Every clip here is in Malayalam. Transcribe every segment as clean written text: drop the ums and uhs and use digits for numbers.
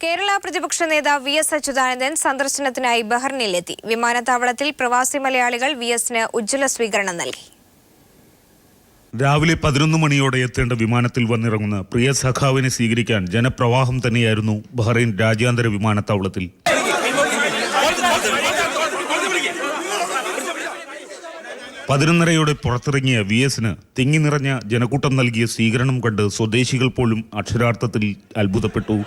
കേരള പ്രതിപക്ഷ നേതാവ് വി.എസ്. അച്യുതാനന്ദൻ സന്ദർശനത്തിനായി ബഹ്റിനിലെത്തി. വിമാനത്താവളത്തിൽ പ്രവാസി മലയാളികൾ വി.എസിന് ഉജ്ജ്വല സ്വീകരണം നൽകി. രാവിലെ 11 മണിയോടെ എത്തേണ്ട വിമാനത്തിൽ വന്നിറങ്ങുന്ന പ്രിയ സഖാവിനെ സ്വീകരിക്കാൻ ജനപ്രവാഹം തന്നെയായിരുന്നു ബഹ്റൈൻ രാജ്യാന്തര വിമാനത്താവളത്തിൽ. 11:30 പുറത്തിറങ്ങിയ വി.എസിന് തിങ്ങി നിറഞ്ഞ ജനക്കൂട്ടം നൽകിയ സ്വീകരണം കണ്ട് സ്വദേശികൾ പോലും അക്ഷരാർത്ഥത്തിൽ അത്ഭുതപ്പെട്ടു.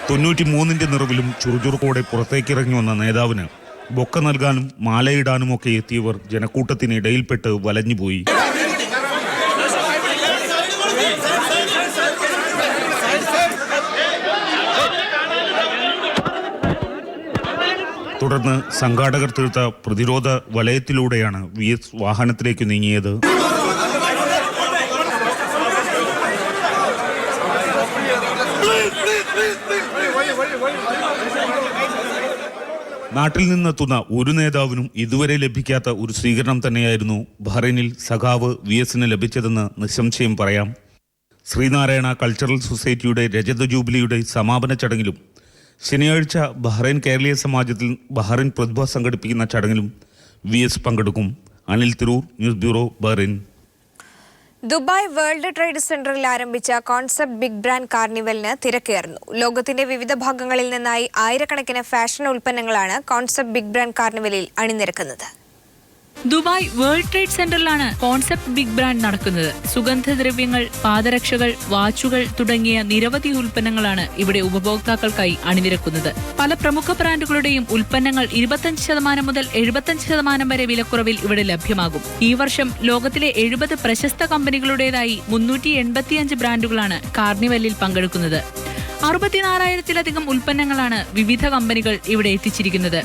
93-ന്റെ നിറവിലും ചുറുചുറുക്കോടെ പുറത്തേക്കിറങ്ങി വന്ന നേതാവിന് ബൊക്ക നൽകാനും മാലയിടാനുമൊക്കെ എത്തിയവർ ജനക്കൂട്ടത്തിനിടയിൽപ്പെട്ട് വലഞ്ഞുപോയി. തുടർന്ന് സംഘാടകർ തീർത്ത പ്രതിരോധ വലയത്തിലൂടെയാണ് വി.എസ്. വാഹനത്തിലേക്ക് നീങ്ങിയത്. നാട്ടിൽ നിന്നെത്തുന്ന ഒരു നേതാവിനും ഇതുവരെ ലഭിക്കാത്ത ഒരു സ്വീകരണം തന്നെയായിരുന്നു ബഹ്റൈനിൽ സഖാവ് വി.എസിന് ലഭിച്ചതെന്ന് നിസ്സംശയം പറയാം. ശ്രീനാരായണ കൾച്ചറൽ സൊസൈറ്റിയുടെ രജത ജൂബിലിയുടെ സമാപന ചടങ്ങിലും ശനിയാഴ്ച ബഹ്റൈൻ കേരളീയ സമാജത്തിൽ ബഹ്റൈൻ പ്രതിഭ സംഘടിപ്പിക്കുന്ന ചടങ്ങിലും വി.എസ്. പങ്കെടുക്കും. Anil Tirur, news bureau, Bahrain. Dubai world trade സെന്ററിൽ ആരംഭിച്ച കോൺസെപ്റ്റ് ബിഗ് ബ്രാൻഡ് കാർണിവലിന് തിരക്കേറുന്നു. ലോകത്തിന്റെ വിവിധ ഭാഗങ്ങളിൽ നിന്നായി ആയിരക്കണക്കിന് ഫാഷൻ ഉൽപ്പന്നങ്ങളാണ് കോൺസെപ്റ്റ് ബിഗ് ബ്രാൻഡ് കാർണിവലിൽ അണിനിരക്കുന്നത്. ദുബായ് വേൾഡ് ട്രേഡ് സെന്ററിലാണ് കോൺസെപ്റ്റ് ബിഗ് ബ്രാൻഡ് നടക്കുന്നത്. സുഗന്ധദ്രവ്യങ്ങൾ, പാദരക്ഷകൾ, വാച്ചുകൾ തുടങ്ങിയ നിരവധി ഉൽപ്പന്നങ്ങളാണ് ഇവിടെ ഉപഭോക്താക്കൾക്കായി അണിനിരക്കുന്നത്. പല പ്രമുഖ ബ്രാൻഡുകളുടെയും ഉൽപ്പന്നങ്ങൾ 25% മുതൽ 75% വരെ വിലക്കുറവിൽ ഇവിടെ ലഭ്യമാകും. ഈ വർഷം ലോകത്തിലെ 70 പ്രശസ്ത കമ്പനികളുടേതായി 385 ബ്രാൻഡുകളാണ് കാർണിവലിൽ പങ്കെടുക്കുന്നത്. 64,000-ലധികം ഉൽപ്പന്നങ്ങളാണ് വിവിധ കമ്പനികൾ ഇവിടെ എത്തിച്ചിരിക്കുന്നത്.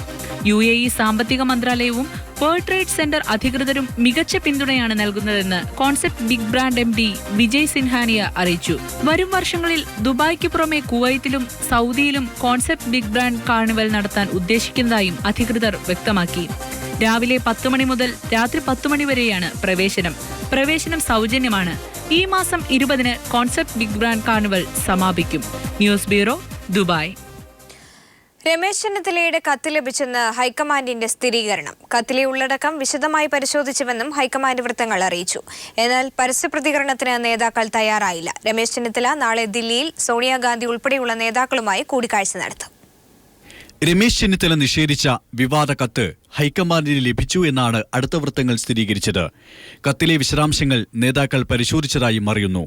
UAE സാമ്പത്തിക മന്ത്രാലയവും വേൾഡ് ട്രേഡ് സെന്റർ അധികൃതരും മികച്ച പിന്തുണയാണ് നൽകുന്നതെന്ന് concept big brand MD Vijay Singhania അറിയിച്ചു. വരും വർഷങ്ങളിൽ ദുബായ്ക്ക് പുറമെ കുവൈത്തിലും സൗദിയിലും കോൺസെപ്റ്റ് ബിഗ് ബ്രാൻഡ് കാർണിവൽ നടത്താൻ ഉദ്ദേശിക്കുന്നതായും അധികൃതർ വ്യക്തമാക്കി. രാവിലെ 10 മണി മുതൽ രാത്രി 10 മണി വരെയാണ് പ്രവേശനം സൗജന്യമാണ്. ഈ മാസം 20-ന് കോൺസെപ്റ്റ് ബിഗ് ബ്രാൻഡ് കാർണിവൽ സമാപിക്കും. News bureau, Dubai. രമേശ് ചെന്നിത്തലയുടെ കത്ത് ലഭിച്ചെന്ന് ഹൈക്കമാൻഡിന്റെ സ്ഥിരീകരണം. കത്തിലെ ഉള്ളടക്കം വിശദമായി പരിശോധിച്ചുവെന്നും ഹൈക്കമാൻഡ് വൃത്തങ്ങൾ അറിയിച്ചു. എന്നാൽ പരസ്യ പ്രതികരണത്തിന് നേതാക്കൾ തയ്യാറായില്ല. രമേശ് ചെന്നിത്തല നാളെ ദില്ലിയിൽ സോണിയാഗാന്ധി ഉൾപ്പെടെയുള്ള നേതാക്കളുമായി കൂടിക്കാഴ്ച നടത്തും. രമേശ് ചെന്നിത്തല നിഷേധിച്ച വിവാദ കത്ത് ഹൈക്കമാൻഡിന് ലഭിച്ചു എന്നാണ് അടുത്ത വൃത്തങ്ങൾ സ്ഥിരീകരിച്ചത്. കത്തിലെ വിശദാംശങ്ങൾ നേതാക്കൾ പരിശോധിച്ചതായും അറിയുന്നു.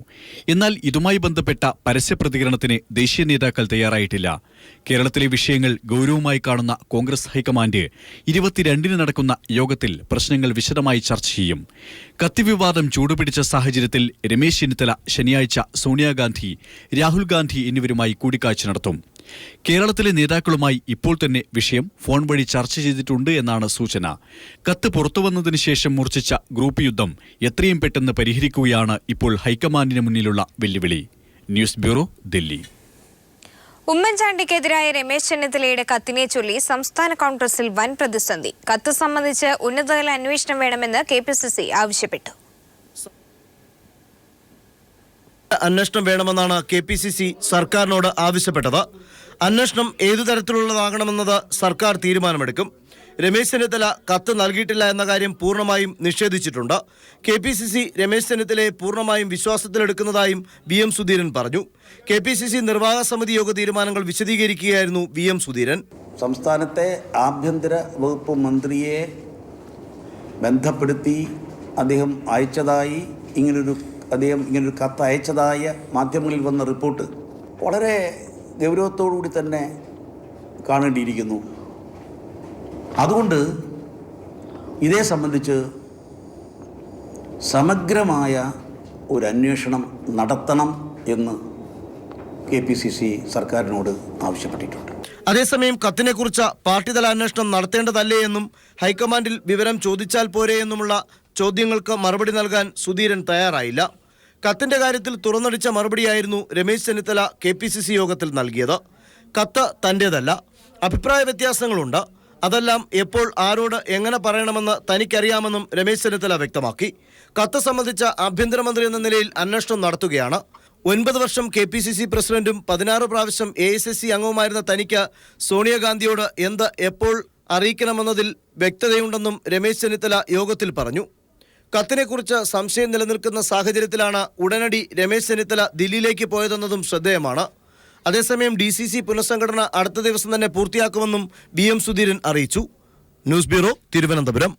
എന്നാൽ ഇതുമായി ബന്ധപ്പെട്ട പരസ്യ പ്രതികരണത്തിന് ദേശീയ നേതാക്കൾ തയ്യാറായിട്ടില്ല. കേരളത്തിലെ വിഷയങ്ങൾ ഗൗരവമായി കാണുന്ന കോൺഗ്രസ് ഹൈക്കമാൻഡ് 22-ന് നടക്കുന്ന യോഗത്തിൽ പ്രശ്നങ്ങൾ വിശദമായി ചർച്ച ചെയ്യും. കത്തി വിവാദം ചൂടുപിടിച്ച സാഹചര്യത്തിൽ രമേശ് ചെന്നിത്തല ശനിയാഴ്ച സോണിയാഗാന്ധി, രാഹുൽ ഗാന്ധി എന്നിവരുമായി കൂടിക്കാഴ്ച നടത്തും. കേരളത്തിലെ നേതാക്കളുമായി ഇപ്പോൾ തന്നെ വിഷയം ഫോൺ വഴി ചർച്ച ചെയ്തിട്ടുണ്ട് എന്നാണ് സൂചന. കത്ത് പുറത്തുവന്നതിന് ശേഷം മൂർച്ഛിച്ച ഗ്രൂപ്പ് യുദ്ധം എത്രയും പെട്ടെന്ന് പരിഹരിക്കുകയാണ് ഇപ്പോൾ ഹൈക്കമാൻഡിന് മുന്നിലുള്ള വെല്ലുവിളി. News bureau, Delhi. ഉമ്മൻചാണ്ടിക്കെതിരായ രമേശ് ചെന്നിത്തലയുടെ കത്തിനെ ചൊല്ലി സംസ്ഥാന കോൺഗ്രസിൽ വൻ പ്രതിസന്ധി. കത്ത് സംബന്ധിച്ച് ഉന്നതതല അന്വേഷണം വേണമെന്ന് KPCC ആവശ്യപ്പെട്ടു. അന്വേഷണം വേണമെന്നാണ് KPCC സർക്കാരിനോട് ആവശ്യപ്പെട്ടത്. അന്വേഷണം ഏതു തരത്തിലുള്ളതാകണമെന്നത് സർക്കാർ തീരുമാനമെടുക്കും. രമേശ് ചെന്നിത്തല കത്ത് നൽകിയിട്ടില്ല എന്ന കാര്യം പൂർണ്ണമായും നിഷേധിച്ചിട്ടുണ്ട്. KPCC രമേശ് ചെന്നിത്തലയെ പൂർണ്ണമായും വിശ്വാസത്തിലെടുക്കുന്നതായും VM സുധീരൻ പറഞ്ഞു. KPCC നിർവാഹക സമിതി യോഗ തീരുമാനങ്ങൾ വിശദീകരിക്കുകയായിരുന്നു VM സുധീരൻ. സംസ്ഥാനത്തെ ആഭ്യന്തര വകുപ്പ് മന്ത്രിയെ ബന്ധപ്പെടുത്തി അദ്ദേഹം ഇങ്ങനൊരു കത്ത് അയച്ചതായ മാധ്യമങ്ങളിൽ വന്ന റിപ്പോർട്ട് വളരെ ഗൗരവത്തോടുകൂടി തന്നെ കാണേണ്ടിയിരിക്കുന്നു. അതുകൊണ്ട് ഇതേ സംബന്ധിച്ച് സമഗ്രമായ ഒരു അന്വേഷണം നടത്തണം എന്ന് KPCC സർക്കാരിനോട് ആവശ്യപ്പെട്ടിട്ടുണ്ട്. അതേസമയം കത്തിനെക്കുറിച്ച് പാർട്ടിതല അന്വേഷണം നടത്തേണ്ടതല്ലേ എന്നും ഹൈക്കമാൻഡിൽ വിവരം ചോദിച്ചാൽ പോരെ എന്നുമുള്ള ചോദ്യങ്ങൾക്ക് മറുപടി നൽകാൻ സുധീരൻ തയ്യാറായില്ല. കത്തിന്റെ കാര്യത്തിൽ തുറന്നടിച്ച മറുപടിയായിരുന്നു രമേശ് ചെന്നിത്തല KPCC യോഗത്തിൽ നൽകിയത്. കത്ത് തൻ്റേതല്ല, അഭിപ്രായ വ്യത്യാസങ്ങളുണ്ട്. അതെല്ലാം എപ്പോൾ ആരോട് എങ്ങനെ പറയണമെന്ന് തനിക്കറിയാമെന്നും രമേശ് ചെന്നിത്തല വ്യക്തമാക്കി. കത്ത് സംബന്ധിച്ച ആഭ്യന്തരമന്ത്രി എന്ന നിലയിൽ അന്വേഷണം നടത്തുകയാണ്. 9 വർഷം KPCC പ്രസിഡന്റും 16 പ്രാവശ്യം AICC അംഗവുമായിരുന്ന തനിക്ക് സോണിയാഗാന്ധിയോട് എന്ത് എപ്പോൾ അറിയിക്കണമെന്നതിൽ വ്യക്തതയുണ്ടെന്നും രമേശ് ചെന്നിത്തല യോഗത്തിൽ പറഞ്ഞു. കത്തിനെക്കുറിച്ച് സംശയം നിലനിൽക്കുന്ന സാഹചര്യത്തിലാണ് ഉടനടി രമേശ് ചെന്നിത്തല ദില്ലിയിലേക്ക് പോയതെന്നതും ശ്രദ്ധേയമാണ്. അതേസമയം DCC പുനഃസംഘടന അടുത്ത ദിവസം തന്നെ പൂർത്തിയാക്കുമെന്നും BM സുധീരൻ അറിയിച്ചു. News bureau, Thiruvananthapuram.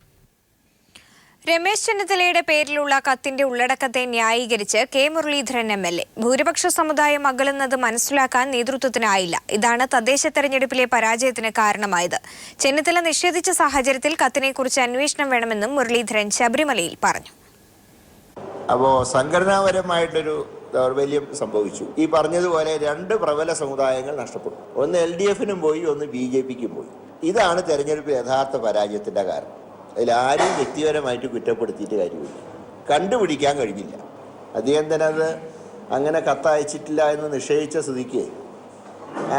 രമേശ് ചെന്നിത്തലയുടെ പേരിലുള്ള കത്തിന്റെ ഉള്ളടക്കത്തെ ന്യായീകരിച്ച് K മുരളീധരൻ MLA. ഭൂരിപക്ഷ സമുദായം അകലുന്നത് മനസ്സിലാക്കാൻ നേതൃത്വത്തിനായില്ല. ഇതാണ് തദ്ദേശ തെരഞ്ഞെടുപ്പിലെ പരാജയത്തിന് കാരണമായത്. ചെന്നിത്തല നിഷേധിച്ച സാഹചര്യത്തിൽ കത്തിനെക്കുറിച്ച് അന്വേഷണം വേണമെന്നും മുരളീധരൻ ശബരിമലയിൽ പറഞ്ഞു. അപ്പോൾ സംഘടനാപരമായിട്ടൊരു ദൗർബല്യം സംഭവിച്ചു. ഈ പറഞ്ഞതുപോലെ 2 പ്രബല സമുദായങ്ങൾ നഷ്ടപ്പെട്ടു. ഒന്ന് LDF-നും പോയി, ഒന്ന് BJP-ക്കും പോയി. ഇതാണ് തെരഞ്ഞെടുപ്പ് യഥാർത്ഥ പരാജയത്തിൻ്റെ കാരണം. അതിലാരെയും വ്യക്തിപരമായിട്ട് കുറ്റപ്പെടുത്തിയിട്ട് കാര്യമില്ല. കണ്ടുപിടിക്കാൻ കഴിഞ്ഞില്ല. അദ്ദേഹം തന്നെ അത് അങ്ങനെ കത്തയച്ചിട്ടില്ല എന്ന് നിഷേധിച്ച സ്ഥിതിക്ക്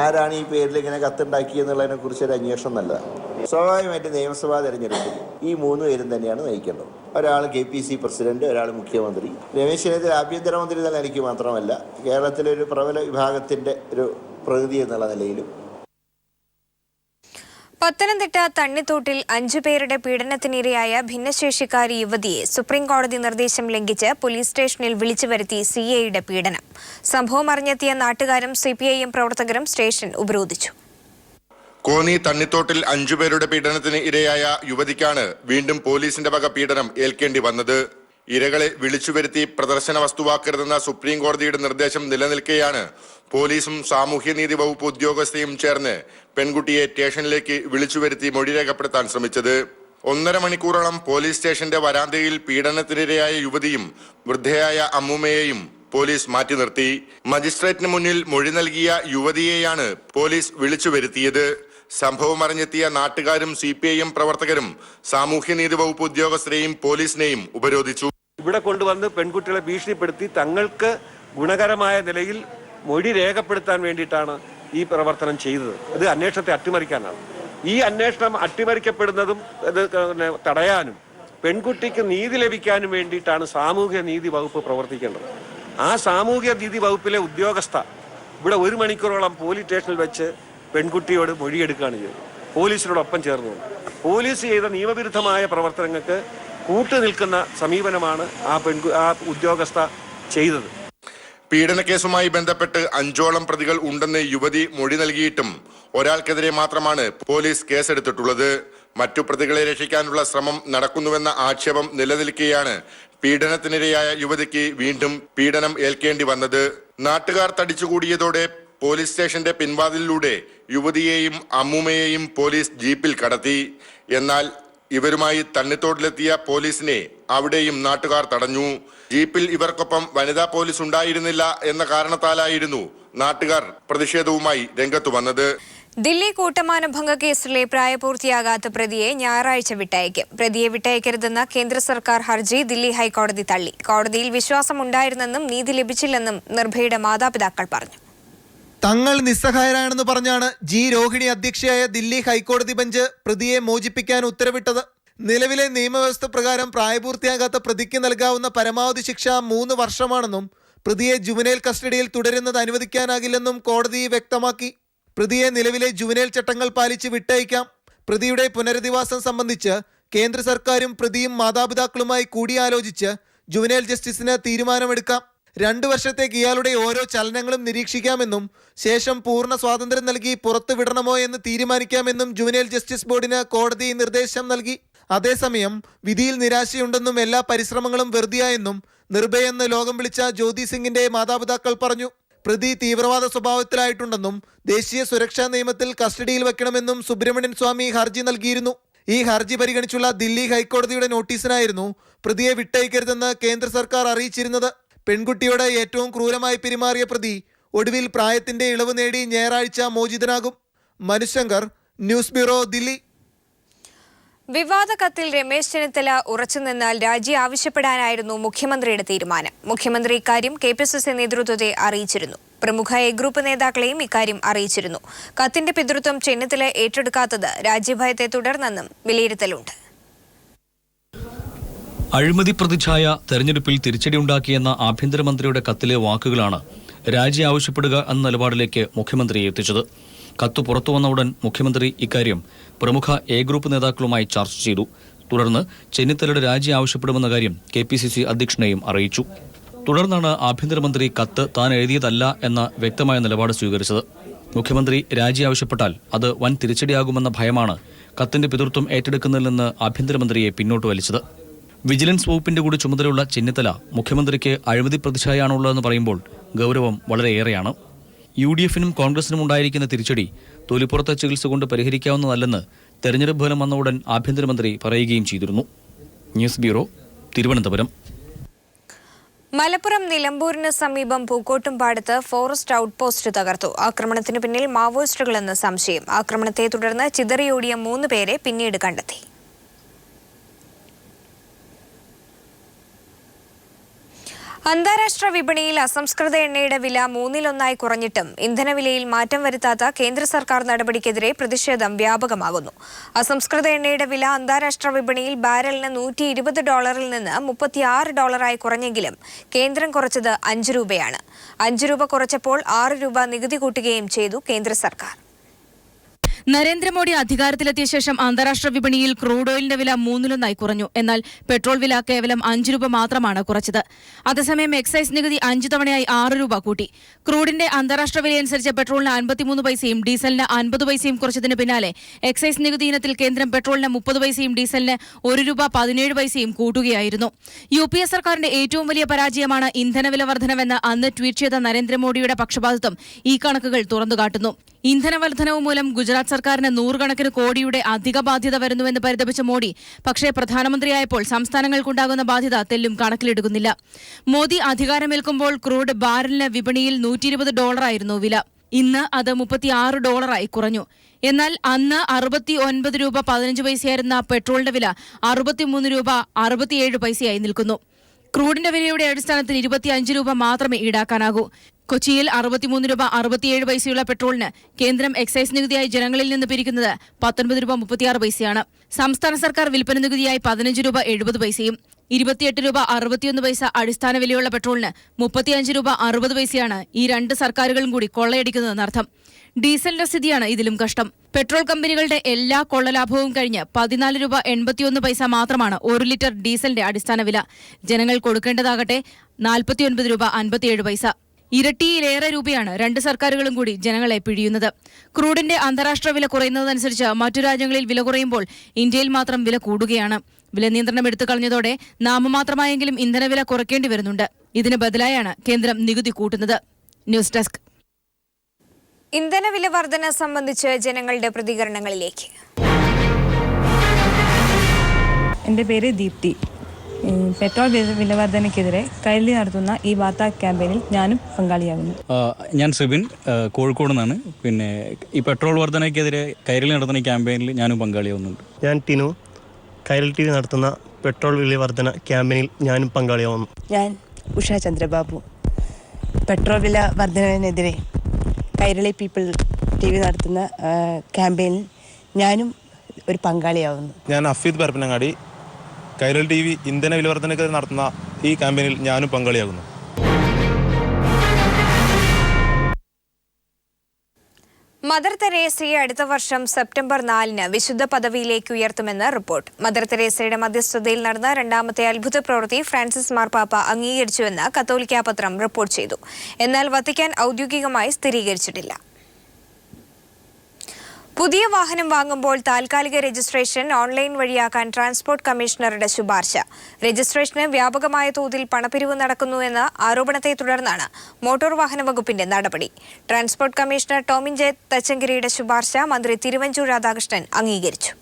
ആരാണ് ഈ പേരിൽ ഇങ്ങനെ കത്തുണ്ടാക്കിയെന്നുള്ളതിനെ കുറിച്ചൊരു അന്വേഷണം നല്ലതാണ്. സ്വാഭാവികമായിട്ട് നിയമസഭാ തെരഞ്ഞെടുപ്പിൽ ഈ 3 പേരും തന്നെയാണ് നയിക്കേണ്ടത്. ഒരാൾ KPC പ്രസിഡന്റ്, ഒരാൾ മുഖ്യമന്ത്രി. രമേശ് ചെന്നിത്തല ആഭ്യന്തരമന്ത്രി എന്ന നിലയ്ക്ക് മാത്രമല്ല, കേരളത്തിലെ ഒരു പ്രബല വിഭാഗത്തിൻ്റെ ഒരു പ്രതിനിധി എന്നുള്ള നിലയിലും. പത്തനംതിട്ട തണ്ണിത്തോട്ടിൽ 5 പേരുടെ പീഡനത്തിനിരയായ ഭിന്നശേഷിക്കാരി യുവതിയെ സുപ്രീം കോടതി നിർദ്ദേശം ലംഘിച്ച് പോലീസ് സ്റ്റേഷനിൽ വിളിച്ചു വരുത്തി CIയുടെ പീഡനം. സംഭവം അറിഞ്ഞെത്തിയ നാട്ടുകാരും CPIM പ്രവർത്തകരും സ്റ്റേഷൻ ഉപരോധിച്ചു. കോന്നി തണ്ണിത്തോട്ടിൽ 5 പേരുടെ പീഡനത്തിന് ഇരയായ യുവതിക്കാണ് വീണ്ടും പോലീസിന്റെ വക പീഡനം ഏൽക്കേണ്ടി വന്നത്. ഇരകളെ വിളിച്ചുവരുത്തി പ്രദർശന വസ്തുവാക്കരുതെന്ന സുപ്രീം കോടതിയുടെ നിർദ്ദേശം നിലനിൽക്കെയാണ് പോലീസും സാമൂഹ്യനീതി വകുപ്പ് ഉദ്യോഗസ്ഥയും ചേർന്ന് പെൺകുട്ടിയെ സ്റ്റേഷനിലേക്ക് വിളിച്ചുവരുത്തി മൊഴി രേഖപ്പെടുത്താൻ ശ്രമിച്ചത്. 1.5 മണിക്കൂറോളം പോലീസ് സ്റ്റേഷന്റെ വരാന്തയിൽ പീഡനത്തിനിരയായ യുവതിയും വൃദ്ധയായ അമ്മൂമ്മയെയും പോലീസ് മാറ്റി നിർത്തി. മജിസ്ട്രേറ്റിന് മുന്നിൽ മൊഴി നൽകിയ യുവതിയെയാണ് പോലീസ് വിളിച്ചു വരുത്തിയത്. സംഭവം അറിഞ്ഞെത്തിയ നാട്ടുകാരും CPIM പ്രവർത്തകരും സാമൂഹ്യനീതി വകുപ്പ് ഉദ്യോഗസ്ഥരെയും പോലീസിനെയും ഉപരോധിച്ചു. ഇവിടെ കൊണ്ടുവന്ന് പെൺകുട്ടികളെ ഭീഷണിപ്പെടുത്തി തങ്ങൾക്ക് ഗുണകരമായ നിലയിൽ മൊഴി രേഖപ്പെടുത്താൻ വേണ്ടിയിട്ടാണ് ഈ പ്രവർത്തനം ചെയ്തത്. ഇത് അന്വേഷണത്തെ അട്ടിമറിക്കാനാണ്. ഈ അന്വേഷണം അട്ടിമറിക്കപ്പെടുന്നതും ഇത് തടയാനും പെൺകുട്ടിക്ക് നീതി ലഭിക്കാനും വേണ്ടിയിട്ടാണ് സാമൂഹ്യ നീതി വകുപ്പ് പ്രവർത്തിക്കേണ്ടത്. ആ സാമൂഹ്യ നീതി വകുപ്പിലെ ഉദ്യോഗസ്ഥ ഇവിടെ 1 മണിക്കൂറോളം പോലീസ് സ്റ്റേഷനിൽ വെച്ച് പെൺകുട്ടിയോട് മൊഴിയെടുക്കുകയാണ് ചെയ്തത്. പോലീസിനോടൊപ്പം ചേർന്നു പോലീസ് ചെയ്ത നിയമവിരുദ്ധമായ പ്രവർത്തനങ്ങൾക്ക് കൂട്ടുനിൽക്കുന്ന സമീപനമാണ് ആ ഉദ്യോഗസ്ഥ ചെയ്തത്. പീഡനക്കേസുമായി ബന്ധപ്പെട്ട് 5ഓളം പ്രതികൾ ഉണ്ടെന്ന് യുവതി മൊഴി നൽകിയിട്ടും ഒരാൾക്കെതിരെ മാത്രമാണ് പോലീസ് കേസെടുത്തിട്ടുള്ളത്. മറ്റു പ്രതികളെ രക്ഷിക്കാനുള്ള ശ്രമം നടക്കുന്നുവെന്ന ആക്ഷേപം നിലനിൽക്കെയാണ് പീഡനത്തിനിരയായ യുവതിക്ക് വീണ്ടും പീഡനം ഏൽക്കേണ്ടി വന്നത്. നാട്ടുകാർ തടിച്ചുകൂടിയതോടെ പോലീസ് സ്റ്റേഷന്റെ പിൻവാതിലിലൂടെ യുവതിയെയും അമ്മൂമ്മയെയും പോലീസ് ജീപ്പിൽ കടത്തി. എന്നാൽ ഇവരുമായി തണ്ണിത്തോട്ടിലെത്തിയ പോലീസിനെ അവിടെയും നാട്ടുകാർ തടഞ്ഞു. ജീപ്പിൽ ഇവർക്കൊപ്പം വനിതാ പോലീസ് ഉണ്ടായിരുന്നില്ല എന്ന കാരണത്താലായിരുന്നു നാട്ടുകാർ പ്രതിഷേധവുമായി രംഗത്തു വന്നത്. ദില്ലി കൂട്ടമാനഭംഗ കേസിലെ പ്രായപൂർത്തിയാകാത്ത പ്രതിയെ ഞായറാഴ്ച വിട്ടയക്കും. പ്രതിയെ വിട്ടയക്കരുതെന്ന കേന്ദ്ര സർക്കാർ ഹർജി ദില്ലി ഹൈക്കോടതി തള്ളി. കോടതിയിൽ വിശ്വാസമുണ്ടായിരുന്നെന്നും നീതി ലഭിച്ചില്ലെന്നും നിർഭയയുടെ മാതാപിതാക്കൾ പറഞ്ഞു. തങ്ങൾ നിസ്സഹായരാണെന്ന് പറഞ്ഞാണ് G. രോഹിണി അധ്യക്ഷയായ ദില്ലി ഹൈക്കോടതി ബെഞ്ച് പ്രതിയെ മോചിപ്പിക്കാൻ ഉത്തരവിട്ടത്. നിലവിലെ നിയമവ്യവസ്ഥ പ്രകാരം പ്രായപൂർത്തിയാകാത്ത പ്രതിക്ക് നൽകാവുന്ന പരമാവധി ശിക്ഷ 3 വർഷമാണെന്നും പ്രതിയെ ജുവനൈൽ കസ്റ്റഡിയിൽ തുടരുന്നത് അനുവദിക്കാനാകില്ലെന്നും കോടതി വ്യക്തമാക്കി. പ്രതിയെ നിലവിലെ ജുവനൈൽ ചട്ടങ്ങൾ പാലിച്ച് വിട്ടയക്കാം. പ്രതിയുടെ പുനരധിവാസം സംബന്ധിച്ച് കേന്ദ്ര സർക്കാരും പ്രതിയും മാതാപിതാക്കളുമായി കൂടിയാലോചിച്ച് ജുവനൈൽ ജസ്റ്റിസിന് തീരുമാനമെടുക്കാം. 2 വർഷത്തേക്ക് ഇയാളുടെ ഓരോ ചലനങ്ങളും നിരീക്ഷിക്കാമെന്നും ശേഷം പൂർണ്ണ സ്വാതന്ത്ര്യം നൽകി പുറത്തുവിടണമോ എന്ന് തീരുമാനിക്കാമെന്നും ജുവനൈൽ ജസ്റ്റിസ് ബോർഡിന് കോടതി നിർദ്ദേശം നൽകി. അതേസമയം വിധിയിൽ നിരാശയുണ്ടെന്നും എല്ലാ പരിശ്രമങ്ങളും വെറുതെയായെന്നും നിർഭയെന്ന് ലോകം വിളിച്ച ജ്യോതി സിംഗിന്റെ മാതാപിതാക്കൾ പറഞ്ഞു. പ്രതി തീവ്രവാദ സ്വഭാവത്തിലായിട്ടുണ്ടെന്നും ദേശീയ സുരക്ഷാ നിയമത്തിൽ കസ്റ്റഡിയിൽ വെക്കണമെന്നും സുബ്രഹ്മണ്യൻ സ്വാമി ഹർജി നൽകിയിരുന്നു. ഈ ഹർജി പരിഗണിച്ചുള്ള ദില്ലി ഹൈക്കോടതിയുടെ നോട്ടീസിനായിരുന്നു പ്രതിയെ വിട്ടയക്കരുതെന്ന് കേന്ദ്ര സർക്കാർ അറിയിച്ചിരുന്നത്. പെൺകുട്ടിയോട് ഏറ്റവും ക്രൂരമായി പെരുമാറിയ പ്രതി ഒടുവിൽ പ്രായത്തിന്റെ ഇളവ് നേടി ഞായറാഴ്ച മോചിതനാകും. Manushankar, news bureau, Delhi. വിവാദ കത്തിൽ രമേശ് ചെന്നിത്തല ഉറച്ചുനിന്നാൽ രാജി ആവശ്യപ്പെടാനായിരുന്നു മുഖ്യമന്ത്രിയുടെ തീരുമാനം. മുഖ്യമന്ത്രി ഇക്കാര്യം KPCC നേതൃത്വത്തെ അറിയിച്ചിരുന്നു. പ്രമുഖ A ഗ്രൂപ്പ് നേതാക്കളെയും ഇക്കാര്യം അറിയിച്ചിരുന്നു. കത്തിന്റെ പിതൃത്വം ചെന്നിത്തല ഏറ്റെടുക്കാത്തത് രാജ്യഭയത്തെ തുടർന്നെന്നും വിലയിരുത്തലുണ്ട്. അഴിമതി പ്രതിച്ഛായ തെരഞ്ഞെടുപ്പിൽ തിരിച്ചടിയുണ്ടാക്കിയെന്ന ആഭ്യന്തരമന്ത്രിയുടെ കത്തിലെ വാക്കുകളാണ് രാജി ആവശ്യപ്പെടുക എന്ന നിലപാടിലേക്ക് മുഖ്യമന്ത്രിയെ എത്തിച്ചത്. കത്ത് പുറത്തുവന്ന ഉടൻ മുഖ്യമന്ത്രി ഇക്കാര്യം പ്രമുഖ എ ഗ്രൂപ്പ് നേതാക്കളുമായി ചർച്ച ചെയ്തു. തുടർന്ന് ചെന്നിത്തലയുടെ രാജി ആവശ്യപ്പെടുമെന്ന കാര്യം KPCC അധ്യക്ഷനെയും അറിയിച്ചു. തുടർന്നാണ് ആഭ്യന്തരമന്ത്രി കത്ത് താൻ എഴുതിയതല്ല എന്ന വ്യക്തമായ നിലപാട് സ്വീകരിച്ചത്. മുഖ്യമന്ത്രി രാജി ആവശ്യപ്പെട്ടാൽ അത് വൻ തിരിച്ചടിയാകുമെന്ന ഭയമാണ് കത്തിന്റെ പിതൃത്വം ഏറ്റെടുക്കുന്നതിൽ നിന്ന് ആഭ്യന്തരമന്ത്രിയെ പിന്നോട്ട് വലിച്ചത്. വിജിലൻസ് വകുപ്പിന്റെ കൂടി ചുമതലയുള്ള ചെന്നിത്തല മുഖ്യമന്ത്രിക്ക് അഴിമതി പ്രതിച്ഛായാണുള്ളതെന്ന് പറയുമ്പോൾ ഗൗരവം വളരെയേറെയാണ്. UDF-നും കോൺഗ്രസിനും ഉണ്ടായിരിക്കുന്ന തിരിച്ചടി തൊലിപ്പുറത്തെ ചികിത്സ കൊണ്ട് പരിഹരിക്കാവുന്നതല്ലെന്ന് തെരഞ്ഞെടുപ്പ് ഫലം വന്ന ഉടൻ ആഭ്യന്തരമന്ത്രി പറയുകയും ചെയ്തിരുന്നു. News bureau, Thiruvananthapuram. മലപ്പുറം നിലമ്പൂരിന് സമീപം പൂക്കോട്ടുംപാടത്ത് ഫോറസ്റ്റ് ഔട്ട്പോസ്റ്റ് തകർത്തു. ആക്രമണത്തിന് പിന്നിൽ മാവോയിസ്റ്റുകളെന്ന് സംശയം. ആക്രമണത്തെ തുടർന്ന് ചിതറിയോടിയ 3 പേരെ പിന്നീട് കണ്ടെത്തി. അന്താരാഷ്ട്ര വിപണിയിൽ അസംസ്കൃത എണ്ണയുടെ വില 1/3 കുറഞ്ഞിട്ടും ഇന്ധനവിലയിൽ മാറ്റം വരുത്താത്ത കേന്ദ്ര സർക്കാർ നടപടിക്കെതിരെ പ്രതിഷേധം വ്യാപകമാകുന്നു. അസംസ്കൃത എണ്ണയുടെ വില അന്താരാഷ്ട്ര വിപണിയിൽ ബാരലിന് $120 നിന്ന് $36 കുറഞ്ഞെങ്കിലും കേന്ദ്രം കുറച്ചത് 5 രൂപയാണ്. 5 രൂപ കുറച്ചപ്പോൾ 6 രൂപ നികുതി കൂട്ടുകയും ചെയ്തു കേന്ദ്ര സർക്കാർ. നരേന്ദ്രമോദി അധികാരത്തിലെത്തിയ ശേഷം അന്താരാഷ്ട്ര വിപണിയിൽ ക്രൂഡ് ഓയിലിന്റെ വില 1/3 കുറഞ്ഞു. എന്നാൽ പെട്രോൾ വില കേവലം 5 രൂപ മാത്രമാണ് കുറച്ചത്. അതേസമയം എക്സൈസ് നികുതി 5 തവണയായി 6 രൂപ കൂട്ടി. ക്രൂഡിന്റെ അന്താരാഷ്ട്ര വിലയനുസരിച്ച് പെട്രോളിന് 53 പൈസയും ഡീസലിന് 50 പൈസയും കുറച്ചതിന് പിന്നാലെ എക്സൈസ് നികുതി ഇനത്തിൽ കേന്ദ്രം പെട്രോളിന് 30 പൈസയും ഡീസലിന് 1 രൂപ 17 പൈസയും കൂട്ടുകയായിരുന്നു. UPA സർക്കാരിന്റെ ഏറ്റവും വലിയ പരാജയമാണ് ഇന്ധനവില വർധനവെന്ന് അന്ന് ട്വീറ്റ് ചെയ്ത നരേന്ദ്രമോദിയുടെ പക്ഷപാതിത്വം ഈ കണക്കുകൾ തുറന്നുകാട്ടുന്നു. ഇന്ധന വർധനവ് മൂലം ഗുജറാത്ത് സർക്കാരിന് 100 കണക്കിന് കോടിയുടെ അധിക ബാധ്യത വരുന്നുവെന്ന് പരിതപിച്ച മോദി പക്ഷേ പ്രധാനമന്ത്രിയായപ്പോൾ സംസ്ഥാനങ്ങൾക്കുണ്ടാകുന്ന ബാധ്യത തെല്ലും കണക്കിലെടുക്കുന്നില്ല. മോദി അധികാരമേൽക്കുമ്പോൾ ക്രൂഡ് ബാരലിന് വിപണിയിൽ $120 ആയിരുന്നു വില. ഇന്ന് അത് $36 കുറഞ്ഞു. എന്നാൽ അന്ന് 69 രൂപ 15 പൈസയായിരുന്ന പെട്രോളിന്റെ വില 63 രൂപ 67 പൈസയായി നിൽക്കുന്നു. ക്രൂഡിന്റെ വിലയുടെ അടിസ്ഥാനത്തിൽ 25 രൂപ മാത്രമേ ഈടാക്കാനാകൂ. കൊച്ചിയിൽ 63 രൂപ 67 പൈസയുള്ള പെട്രോളിന് കേന്ദ്രം എക്സൈസ് നികുതിയായി ജനങ്ങളിൽ നിന്ന് പിരിക്കുന്നത് 19 രൂപ 36 പൈസയാണ്. സംസ്ഥാന സർക്കാർ വിൽപ്പന നികുതിയായി 15 രൂപ 70 പൈസയും 28 രൂപ 61 പൈസ അടിസ്ഥാന വിലയുള്ള പെട്രോളിന് 35 രൂപ 60 പൈസയാണ് ഈ 2 സർക്കാരുകളും കൂടി കൊള്ളയടിക്കുന്നതെന്നർത്ഥം. ഡീസലിന്റെ സ്ഥിതിയാണ് ഇതിലും കഷ്ടം. പെട്രോൾ കമ്പനികളുടെ എല്ലാ കൊള്ളലാഭവും കഴിഞ്ഞ് 14 രൂപ 81 പൈസ മാത്രമാണ് 1 ലിറ്റർ ഡീസലിന്റെ അടിസ്ഥാന വില. ജനങ്ങൾ കൊടുക്കേണ്ടതാകട്ടെ 49 രൂപ 57 പൈസ. ഇരട്ടിയിലേറെ രൂപയാണ് 2 സർക്കാരുകളും കൂടി ജനങ്ങളെ പിഴിയുന്നത്. ക്രൂഡിന്റെ അന്താരാഷ്ട്ര വില കുറയുന്നതനുസരിച്ച് മറ്റു രാജ്യങ്ങളിൽ വില കുറയുമ്പോൾ ഇന്ത്യയിൽ മാത്രം വില കൂടുകയാണ്. വില നിയന്ത്രണം എടുത്തു കളഞ്ഞതോടെ നാമമാത്രമായെങ്കിലും ഇന്ധനവില കുറയ്ക്കേണ്ടി വരുന്നുണ്ട്. ഇതിന് ബദലായാണ് കേന്ദ്രം നികുതി കൂട്ടുന്നത്. News desk. ഇന്ധനവില വർധന സംബന്ധിച്ച് ജനങ്ങളുടെ പ്രതികരണങ്ങളിലേക്ക്. എൻ്റെ പേര് ദീപ്തി. പെട്രോൾ വിലവർധനയ്ക്കെതിരെ കൈരളി നടത്തുന്ന ഈ വാർത്താ ക്യാമ്പയിനിൽ ഞാനും പങ്കാളിയാകുന്നു. ഞാൻ സുബിൻ, കോഴിക്കോട് നിന്നാണ്. പിന്നെ ഈ പെട്രോൾ വർധനയ്ക്കെതിരെ കൈരളി നടത്തുന്ന ഈ ക്യാമ്പയിനിൽ ഞാനും പങ്കാളിയാവുന്നുണ്ട്. ഞാൻ ടിനു, കൈരളി TV നടത്തുന്ന പെട്രോൾ വില വർധന ക്യാമ്പയിനിൽ ഞാനും പങ്കാളിയാവുന്നു. ഞാൻ ഉഷ ചന്ദ്രബാബു, പെട്രോൾ വില വർധനവിനെതിരെ കൈരളി പീപ്പിൾ TV നടത്തുന്ന ക്യാമ്പയിനിൽ ഞാനും ഒരു പങ്കാളിയാവുന്നു. ഞാൻ അഫീദ് പരപ്പനങ്ങാടി, കൈരളി TV ഇന്ധന വില വർധനയ്ക്കെതിരെ നടത്തുന്ന ഈ ക്യാമ്പയിനിൽ ഞാനും പങ്കാളിയാകുന്നു. മദർ തെരേസയെ അടുത്ത വർഷം സെപ്റ്റംബർ 4 വിശുദ്ധ പദവിയിലേക്ക് ഉയർത്തുമെന്ന് റിപ്പോർട്ട്. മദർ തെരേസയുടെ മധ്യസ്ഥതയിൽ നടന്ന 2ാമത്തെ അത്ഭുത പ്രവൃത്തി ഫ്രാൻസിസ് മാർപ്പാപ്പ അംഗീകരിച്ചുവെന്ന് കത്തോലിക്കാ പത്രം റിപ്പോർട്ട് ചെയ്തു. എന്നാൽ വത്തിക്കാൻ ഔദ്യോഗികമായി സ്ഥിരീകരിച്ചിട്ടില്ല. പുതിയ വാഹനം വാങ്ങുമ്പോൾ താൽക്കാലിക രജിസ്ട്രേഷൻ ഓൺലൈൻ വഴിയാക്കാൻ ട്രാൻസ്പോർട്ട് കമ്മീഷണറുടെ ശുപാർശ. രജിസ്ട്രേഷന് വ്യാപകമായ തോതിൽ പണപ്പിരിവ് നടക്കുന്നുവെന്ന ആരോപണത്തെ തുടർന്നാണ് മോട്ടോർ വാഹന വകുപ്പിന്റെ നടപടി. ട്രാൻസ്പോർട്ട് കമ്മീഷണർ ടോമിൻ ജെ തച്ചങ്കരിയുടെ ശുപാർശ മന്ത്രി തിരുവഞ്ചൂർ രാധാകൃഷ്ണൻ അംഗീകരിച്ചു.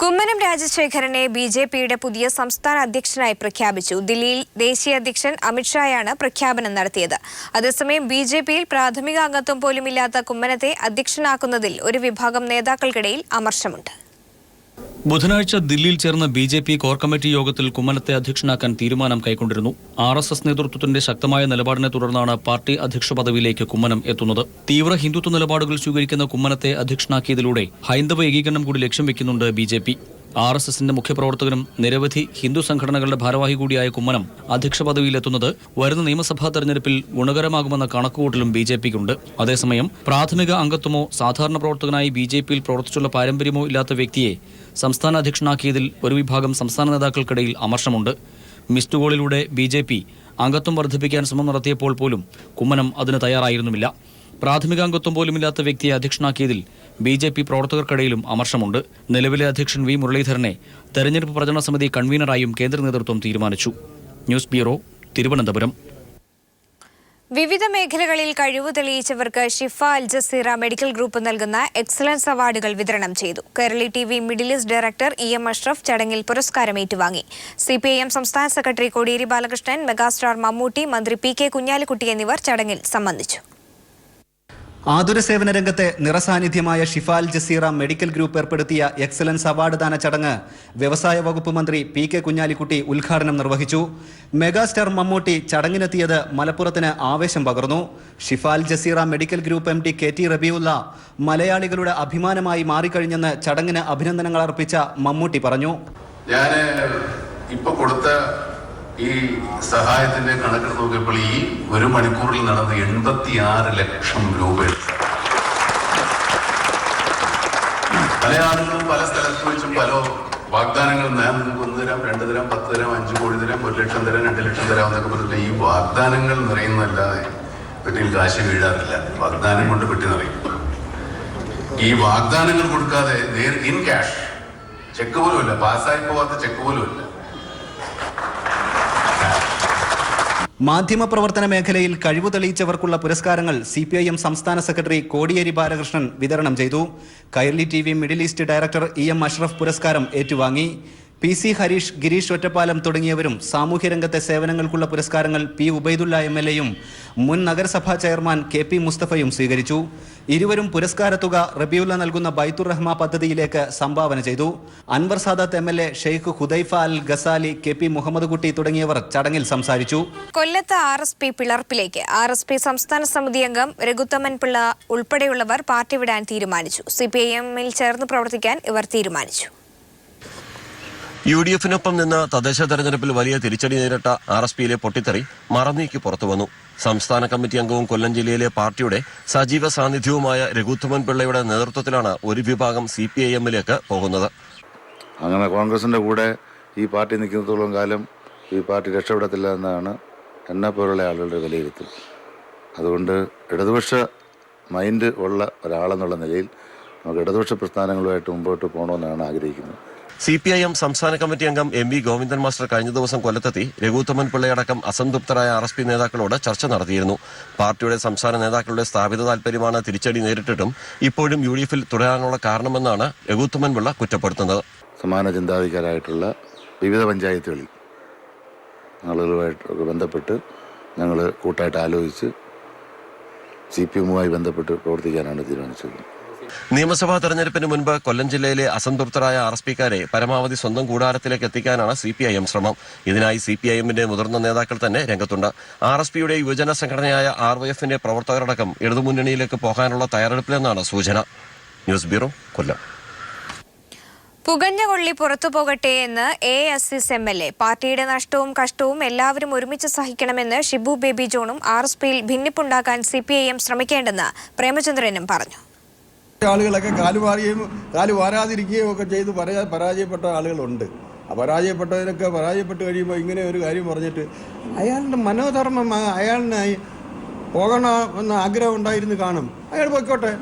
കുമ്മനം രാജശേഖരനെ BJPയുടെ പുതിയ സംസ്ഥാന അധ്യക്ഷനായി പ്രഖ്യാപിച്ചു. ദില്ലിയിൽ ദേശീയ അധ്യക്ഷൻ അമിത്ഷായാണ് പ്രഖ്യാപനം നടത്തിയത്. അതേസമയം BJPയിൽ പ്രാഥമിക അംഗത്വം പോലുമില്ലാത്ത കുമ്മനത്തെ അധ്യക്ഷനാക്കുന്നതിൽ ഒരു വിഭാഗം നേതാക്കൾക്കിടയിൽ അമർഷമുണ്ട്. ബുധനാഴ്ച ദില്ലിയിൽ ചേർന്ന BJP കോർ കമ്മിറ്റി യോഗത്തിൽ കുമ്മനത്തെ അധ്യക്ഷനാക്കാൻ തീരുമാനം കൈക്കൊണ്ടിരുന്നു. RSS നേതൃത്വത്തിന്റെ ശക്തമായ നിലപാടിനെ തുടർന്നാണ് പാർട്ടി അധ്യക്ഷ പദവിയിലേക്ക് കുമ്മനം എത്തുന്നത്. തീവ്ര ഹിന്ദുത്വ നിലപാടുകൾ സ്വീകരിക്കുന്ന കുമ്മനത്തെ അധ്യക്ഷനാക്കിയതിലൂടെ ഹൈന്ദവ ഏകീകരണം കൂടി ലക്ഷ്യം വെക്കുന്നുണ്ട് BJP. RSSന്റെ മുഖ്യപ്രവർത്തകനും നിരവധി ഹിന്ദു സംഘടനകളുടെ ഭാരവാഹി കൂടിയായ കുമ്മനം അധ്യക്ഷ പദവിയിലെത്തുന്നത് വരുന്ന നിയമസഭാ തെരഞ്ഞെടുപ്പിൽ ഗുണകരമാകുമെന്ന കണക്കുകൂട്ടലും BJPക്കുണ്ട്. അതേസമയം പ്രാഥമിക അംഗത്വമോ സാധാരണ പ്രവർത്തകനായി BJPയിൽ പ്രവർത്തിച്ചുള്ള പാരമ്പര്യമോ ഇല്ലാത്ത വ്യക്തിയെ സംസ്ഥാന അധ്യക്ഷനാക്കിയതിൽ ഒരു വിഭാഗം സംസ്ഥാന നേതാക്കൾക്കിടയിൽ അമർഷമുണ്ട്. മിസ്ഡ് കോളിലൂടെ BJP അംഗത്വം വർദ്ധിപ്പിക്കാൻ ശ്രമം നടത്തിയപ്പോൾ പോലും കുമ്മനം അതിന് തയ്യാറായിരുന്നുമില്ല. പ്രാഥമികാംഗത്വം പോലുമില്ലാത്ത വ്യക്തിയെ അധ്യക്ഷനാക്കിയതിൽ BJP പ്രവർത്തകർക്കിടയിലും അമർഷമുണ്ട്. നിലവിലെ അധ്യക്ഷൻ V. മുരളീധരനെ തെരഞ്ഞെടുപ്പ് പ്രചരണ സമിതി കൺവീനറായും കേന്ദ്ര നേതൃത്വം തീരുമാനിച്ചു. News bureau, Thiruvananthapuram. വിവിധ മേഖലകളിൽ കഴിവ് തെളിയിച്ചവർക്ക് ഷിഫ അൽ ജസീറ മെഡിക്കൽ ഗ്രൂപ്പ് നൽകുന്ന എക്സലൻസ് അവാർഡുകൾ വിതരണം ചെയ്തു. കേരളി TV middle east director EM Ashraf ചടങ്ങിൽ പുരസ്കാരം ഏറ്റുവാങ്ങി. CPIM സംസ്ഥാന സെക്രട്ടറി കോടിയേരി ബാലകൃഷ്ണൻ, മെഗാസ്റ്റാർ മമ്മൂട്ടി, മന്ത്രി PK കുഞ്ഞാലിക്കുട്ടി എന്നിവർ ചടങ്ങിൽ സംബന്ധിച്ചു. ആതുര സേവന രംഗത്തെ നിറസാന്നിധ്യമായ ഷിഫ അൽ ജസീറ മെഡിക്കൽ ഗ്രൂപ്പ് ഏർപ്പെടുത്തിയ എക്സലൻസ് അവാർഡ് ദാന ചടങ്ങ് വ്യവസായ വകുപ്പ് മന്ത്രി PK കുഞ്ഞാലിക്കുട്ടി ഉദ്ഘാടനം നിർവഹിച്ചു. മെഗാസ്റ്റാർ മമ്മൂട്ടി ചടങ്ങിനെത്തിയത് മലപ്പുറത്തിന് ആവേശം പകർന്നു. Shifa Al Jazeera medical group MD KT Rabiullah മലയാളികളുടെ അഭിമാനമായി മാറിക്കഴിഞ്ഞെന്ന് ചടങ്ങിന് അഭിനന്ദനങ്ങൾ അർപ്പിച്ച മമ്മൂട്ടി പറഞ്ഞു. ഞാൻ ഇപ്പോൾ കൊടുത്ത ഈ സഹായത്തിന്റെ കണക്ക് നോക്കിയപ്പോൾ ഈ ഒരു മണിക്കൂറിൽ നടന്ന് 86 ലക്ഷം രൂപ. പല ആളുകളും പല സ്ഥലത്ത് വെച്ചും പല വാഗ്ദാനങ്ങൾ ഞാൻ നിങ്ങൾക്ക് 1 തരാം, 2 തരാം, 10 തരാം, 5 കോടി തരാം, 1 ലക്ഷം തരാം, 2 ലക്ഷം തരാം എന്നൊക്കെ പറഞ്ഞിട്ട് ഈ വാഗ്ദാനങ്ങൾ നിറയുന്നല്ലാതെ പെട്ടിയിൽ കാശ് വീഴാറില്ല. വാഗ്ദാനം കൊണ്ട് പെട്ടി നിറയും. ഈ വാഗ്ദാനങ്ങൾ കൊടുക്കാതെ ഇൻ ക്യാഷ് ചെക്ക് പോലുമില്ല, പാസ്സായി പോവാത്ത ചെക്ക് പോലുമില്ല. മാധ്യമപ്രവർത്തന മേഖലയിൽ കഴിവ് തെളിയിച്ചവർക്കുള്ള പുരസ്കാരങ്ങൾ CPIM സംസ്ഥാന സെക്രട്ടറി കോടിയേരി ബാലകൃഷ്ണൻ വിതരണം ചെയ്തു. Kairali TV middle east director EM Ashraf പുരസ്കാരം ഏറ്റുവാങ്ങി. PC ഹരീഷ്, ഗിരീഷ് ഒറ്റപ്പാലം തുടങ്ങിയവരും സാമൂഹ്യരംഗത്തെ സേവനങ്ങൾക്കുള്ള പുരസ്കാരങ്ങൾ P. ഉബൈദുള്ള MLA-യും മുൻ നഗരസഭാ ചെയർമാൻ KP മുസ്തഫയും സ്വീകരിച്ചു. ഇരുവരും പുരസ്കാരത്തുക റബിയുള്ള നൽകുന്ന ബൈത്തുർ റഹ്മ പദ്ധതിയിലേക്ക് സംഭാവന ചെയ്തു. അൻവർ സാദത്ത് MLA, ഷെയ്ഖ് ഹുദൈഫ അൽ ഗസാലി, KP മുഹമ്മദ് കുട്ടി തുടങ്ങിയവർ ചടങ്ങിൽ സംസാരിച്ചു. കൊല്ലത്ത് RSP പിളർപ്പിലേക്ക് RSP സംസ്ഥാന സമിതി അംഗം രഘുത്തമൻ പിള്ള ഉൾപ്പെടെയുള്ളവർ പാർട്ടി വിടാൻ തീരുമാനിച്ചു. CPIM-ൽ ചേർന്ന് പ്രവർത്തിക്കാൻ ഇവർ തീരുമാനിച്ചു. UDF-നൊപ്പം നിന്ന് തദ്ദേശ തെരഞ്ഞെടുപ്പിൽ വലിയ തിരിച്ചടി നേരിട്ട RSP-യിലെ പൊട്ടിത്തെറി മറനീക്കി പുറത്തു വന്നു. സംസ്ഥാന കമ്മിറ്റി അംഗവും കൊല്ലം ജില്ലയിലെ പാർട്ടിയുടെ സജീവ സാന്നിധ്യവുമായ രഘുത്തമൻ പിള്ളയുടെ നേതൃത്വത്തിലാണ് ഒരു വിഭാഗം CPIM-ലേക്ക് പോകുന്നത്. അങ്ങനെ കോൺഗ്രസിന്റെ കൂടെ ഈ പാർട്ടി നിൽക്കുന്നത്തോളം കാലം ഈ പാർട്ടി രക്ഷപ്പെടത്തില്ല എന്നാണ് എന്നെപ്പോലുള്ള ആളുകളുടെ വിലയിരുത്തൽ. അതുകൊണ്ട് ഇടതുപക്ഷ മൈൻഡ് ഉള്ള ഒരാളെന്നുള്ള നിലയിൽ നമുക്ക് ഇടതുപക്ഷ പ്രസ്ഥാനങ്ങളുമായിട്ട് മുമ്പോട്ട് പോകണമെന്നാണ് ആഗ്രഹിക്കുന്നത്. CPIM സംസ്ഥാന കമ്മിറ്റി അംഗം MV ഗോവിന്ദൻ മാസ്റ്റർ കഴിഞ്ഞ ദിവസം കൊല്ലത്തെത്തി രഘുത്തമൻ പിള്ളയടക്കം അസംതൃപ്തരായ RSP നേതാക്കളോട് ചർച്ച നടത്തിയിരുന്നു. പാർട്ടിയുടെ സംസ്ഥാന നേതാക്കളുടെ സ്ഥാപിത താൽപര്യമാണ് തിരിച്ചടി നേരിട്ടിട്ടും ഇപ്പോഴും UDF-ൽ തുടരാനുള്ള കാരണമെന്നാണ് രഘുത്തമൻ പിള്ള കുറ്റപ്പെടുത്തുന്നത്. സമാന ചിന്താധികാരായിട്ടുള്ള വിവിധ പഞ്ചായത്തുകളിൽ ആളുകളുമായിട്ട് ബന്ധപ്പെട്ട് ഞങ്ങൾ കൂട്ടായിട്ട് ആലോചിച്ച് CPM-മായി ബന്ധപ്പെട്ട് പ്രവർത്തിക്കാനാണ് തീരുമാനിച്ചത്. നിയമസഭാ തെരഞ്ഞെടുപ്പിന് മുൻപ് കൊല്ലം ജില്ലയിലെ അസംതൃപ്തരായ RSP-ക്കാരെ പരമാവധി സ്വന്തം കൂടാരത്തിലേക്ക് എത്തിക്കാനാണ് CPIM ശ്രമം. ഇതിനായി CPIM-ന്റെ മുതിർന്ന നേതാക്കൾ തന്നെ രംഗത്തുണ്ട്. RSP-യുടെ യുവജന സംഘടനയായ RYF-ന്റെ പ്രവർത്തകരടക്കം ഇടതുമുന്നണിയിലേക്ക് പോകാനുള്ള തയ്യാറെടുപ്പിലെന്നാണ് സൂചന. ന്യൂസ് ബ്യൂറോ, കൊല്ലം. പുകഞ്ഞ കൊള്ളി പുറത്തു പോകട്ടെ എന്ന് ASS MLA. പാർട്ടിയുടെ നഷ്ടവും കഷ്ടവും എല്ലാവരും ഒരുമിച്ച് സഹിക്കണമെന്ന് ഷിബു ബേബി ജോണും RSP-യിൽ ഭിന്നിപ്പുണ്ടാക്കാൻ CPIM ശ്രമിക്കേണ്ടെന്ന് പ്രേമചന്ദ്രനും പറഞ്ഞു. ആളുകളൊക്കെ കാല് വാരാതിരിക്കുകയും ഒക്കെ ചെയ്ത് പരാജയപ്പെട്ട ആളുകളുണ്ട്. പരാജയപ്പെട്ടവരൊക്കെ പരാജയപ്പെട്ട് കഴിയുമ്പോൾ ഇങ്ങനെ ഒരു കാര്യം പറഞ്ഞിട്ട് അയാളുടെ മനോധർമ്മം അയാളിനായി പോകണമെന്ന് ആഗ്രഹം ഉണ്ടായിരുന്നു കാണും, അയാൾ പോയിക്കോട്ടെ.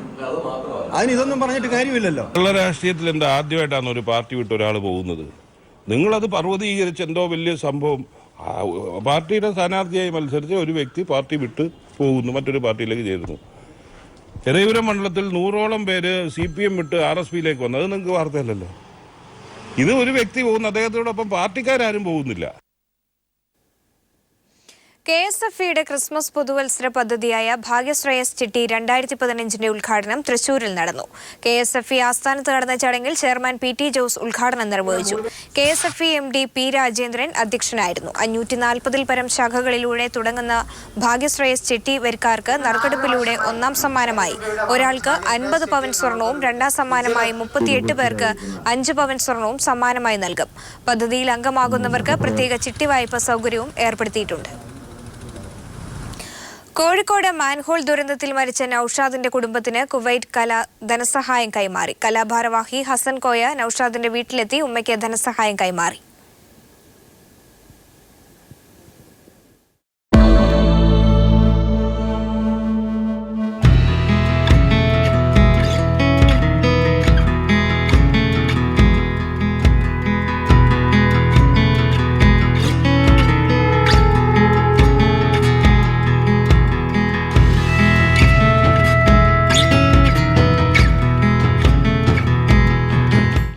അതിന് ഇതൊന്നും പറഞ്ഞിട്ട് കാര്യമില്ലല്ലോ. കേരള രാഷ്ട്രീയത്തിൽ എന്താ ആദ്യമായിട്ടാണ് ഒരു പാർട്ടി വിട്ട് ഒരാൾ പോകുന്നത്? നിങ്ങളത് പർവ്വതീകരിച്ച് എന്തോ വലിയ സംഭവം. പാർട്ടിയുടെ സ്ഥാനാർത്ഥിയായി മത്സരിച്ച് ഒരു വ്യക്തി പാർട്ടി വിട്ട് പോകുന്നു, മറ്റൊരു പാർട്ടിയിലേക്ക് ചേരുന്നു. ചെറിയപുരം മണ്ഡലത്തിൽ 100ഓളം പേര് CPM വിട്ട് RSP-യിലേക്ക് വന്നു. അത് നിങ്ങൾക്ക് വാർത്തയല്ലല്ലോ. ഇത് ഒരു വ്യക്തി പോകുന്നു, അദ്ദേഹത്തോടൊപ്പം പാർട്ടിക്കാരും പോകുന്നില്ല. KSFE ക്രിസ്മസ് പുതുവത്സര പദ്ധതിയായ ഭാഗ്യശ്രേയസ് ചിട്ടി 2015 ഉദ്ഘാടനം തൃശൂരിൽ നടന്നു. KSFE ആസ്ഥാനത്ത് നടന്ന ചടങ്ങിൽ ചെയർമാൻ PT ജോസ് ഉദ്ഘാടനം നിർവഹിച്ചു. KSFE MD P രാജേന്ദ്രൻ അധ്യക്ഷനായിരുന്നു. 540-ൽ പരം ശാഖകളിലൂടെ തുടങ്ങുന്ന ഭാഗ്യശ്രേയസ് ചിട്ടി വരിക്കാർക്ക് നറുക്കെടുപ്പിലൂടെ ഒന്നാം സമ്മാനമായി ഒരാൾക്ക് 50 പവൻ സ്വർണവും രണ്ടാം സമ്മാനമായി 38 പേർക്ക് 5 പവൻ സ്വർണവും സമ്മാനമായി നൽകും. പദ്ധതിയിൽ അംഗമാകുന്നവർക്ക് പ്രത്യേക ചിട്ടി വായ്പ സൗകര്യവും ഏർപ്പെടുത്തിയിട്ടുണ്ട്. കോഴിക്കോട് മാൻഹോൾ ദുരന്തത്തിൽ മരിച്ച നൌഷാദിന്റെ കുടുംബത്തിന് കുവൈറ്റ് കല ധനസഹായം കൈമാറി. കലാഭാരവാഹി ഹസൻ കോയ നൌഷാദിന്റെ വീട്ടിലെത്തി ഉമ്മയ്ക്ക് ധനസഹായം കൈമാറി.